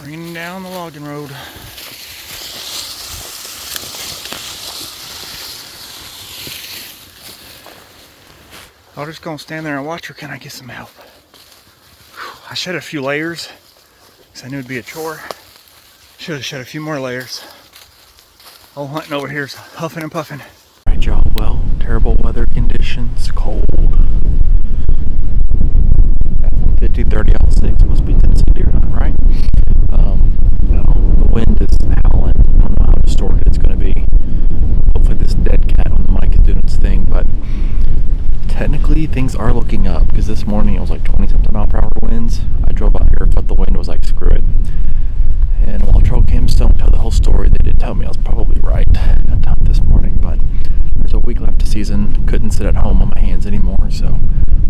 Raining down the logging road. I'm just gonna stand there and watch, or can I get some help? I shed a few layers because I knew it'd be a chore. Should have shed a few more layers. Old Hunting over here is huffing and puffing. Alright y'all, well, terrible weather conditions, cold. 50-30 all 6 must be 10 deer hunt, right? The wind is howling. I don't know how distorted it's going to be. Hopefully this dead cat on the mic is doing its thing, but technically things are looking up, because this morning it was like 20-something mile per hour winds. I drove out here, thought the wind was like, screw it. And while trail cams don't tell the whole story, they did tell me I was probably right this morning, but there's a week left of season. Couldn't sit at home on my hands anymore, so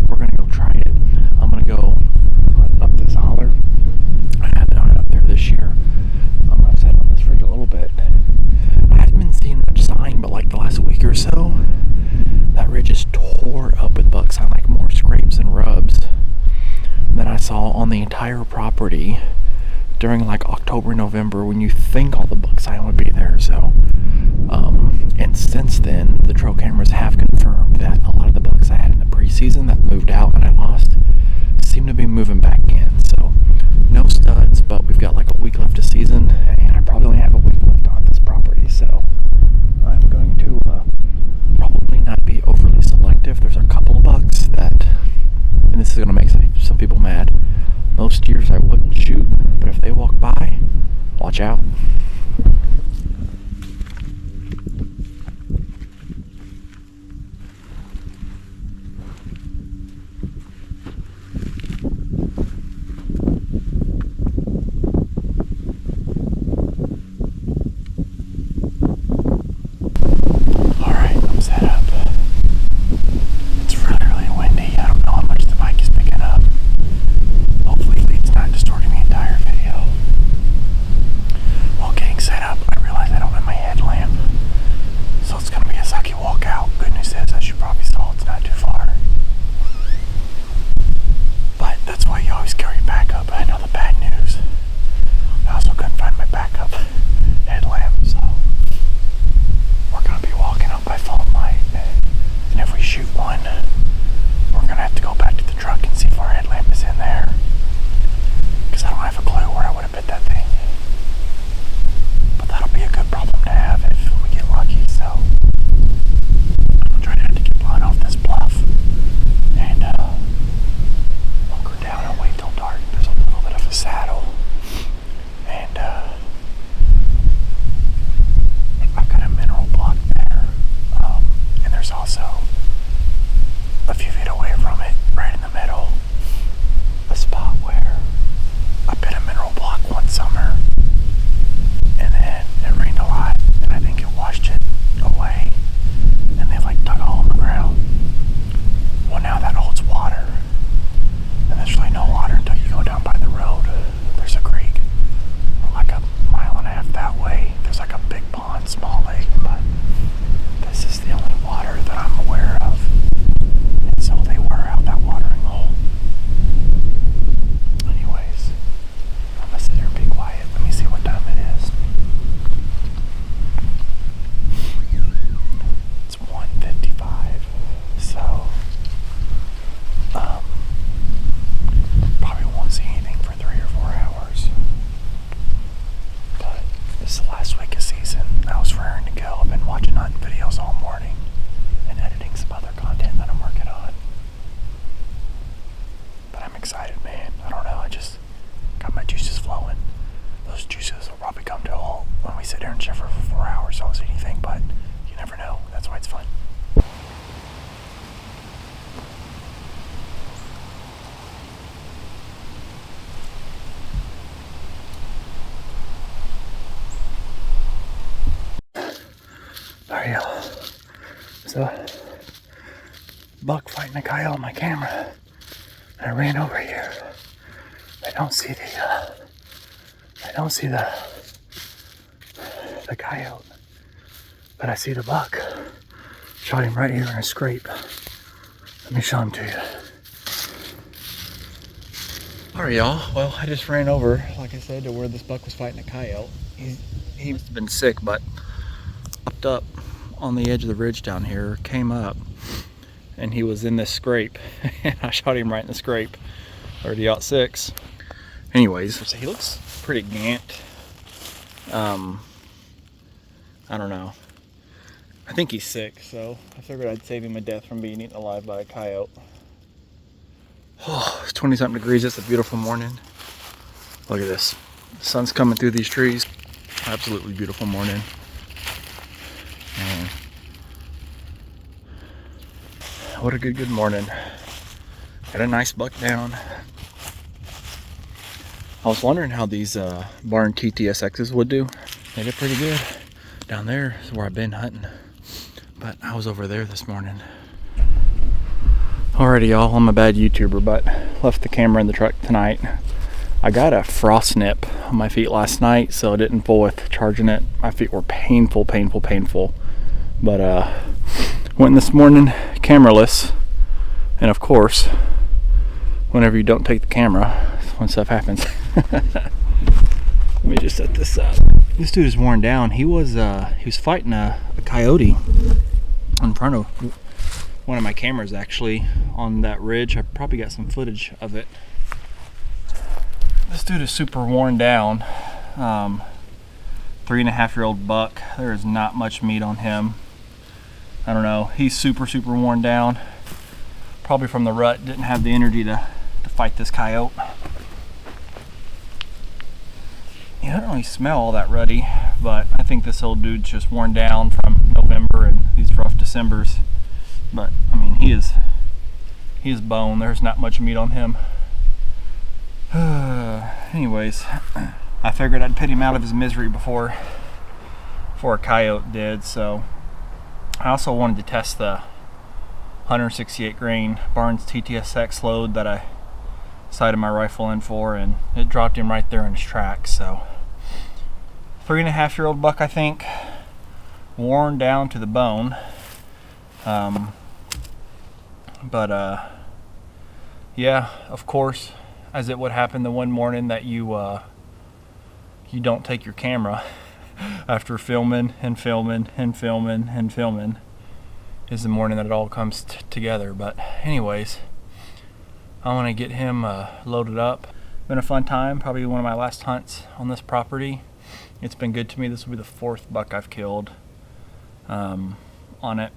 we're going to go try it. I'm going to go up this holler. I haven't done it up there this year. I've sat on this ridge a little bit. I haven't been seeing much sign, but like the last week or so, that ridge is tore up with buck sign, like more scrapes and rubs than I saw on the entire property during like October, November, when you think all the buck sign would be there. So, and since then, the trail cameras have confirmed that a lot of the bucks I had in the preseason that moved out and I lost seem to be moving back in. So, no studs, but we've got like a week left of season, and I probably only have a week left on this property. So, I'm going to probably not be overly selective. There's a couple of bucks that, and this is going to make some people mad, most years I wouldn't shoot, but if they walk by, watch out. So, buck fighting a coyote on my camera, and I ran over here. I don't see the coyote, but I see the buck. Shot him right here in a scrape. Let me show him to you. Alright, y'all. Well, I just ran over, like I said, to where this buck was fighting a coyote. He must have been sick, but popped up on the edge of the ridge down here, came up, and he was in this scrape. And I shot him right in the scrape. 30-06. Anyways, he looks pretty gant. I don't know. I think he's sick, so I figured I'd save him a death from being eaten alive by a coyote. Oh, it's 20-something degrees. It's a beautiful morning. Look at this. The sun's coming through these trees. Absolutely beautiful morning. And what a good morning. Got a nice buck down. I was wondering how these barn TTSXs would do. They did pretty good. Down there is where I've been hunting. But I was over there this morning. Alrighty, y'all, I'm a bad YouTuber, but left the camera in the truck tonight. I got a frost nip on my feet last night, so I didn't fool with charging it. My feet were painful. But went this morning cameraless, and of course, whenever you don't take the camera, that's when stuff happens. Let me just set this up. This dude is worn down. He was fighting a coyote in front of one of my cameras, actually, on that ridge. I probably got some footage of it. This dude is super worn down. 3.5-year-old buck. There is not much meat on him. I don't know. He's super worn down. Probably from the rut. Didn't have the energy to fight this coyote. He doesn't really smell all that ruddy, but I think this old dude's just worn down from November and these rough Decembers. But I mean, he is bone. There's not much meat on him. Anyways, I figured I'd put him out of his misery before a coyote did. So I also wanted to test the 168 grain Barnes TTSX load that I sighted my rifle in for, and it dropped him right there in his tracks. So 3.5-year-old buck, I think, worn down to the bone. Yeah, of course, as it would happen the one morning that you don't take your camera after filming is the morning that it all comes together. But anyways, I want to get him loaded up. Been a fun time, probably one of my last hunts on this property. It's been good to me. This will be the 4th buck I've killed on it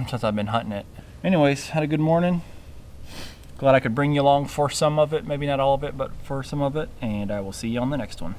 since I've been hunting it. Anyways, had a good morning. Glad I could bring you along for some of it, maybe not all of it, but for some of it, and I will see you on the next one.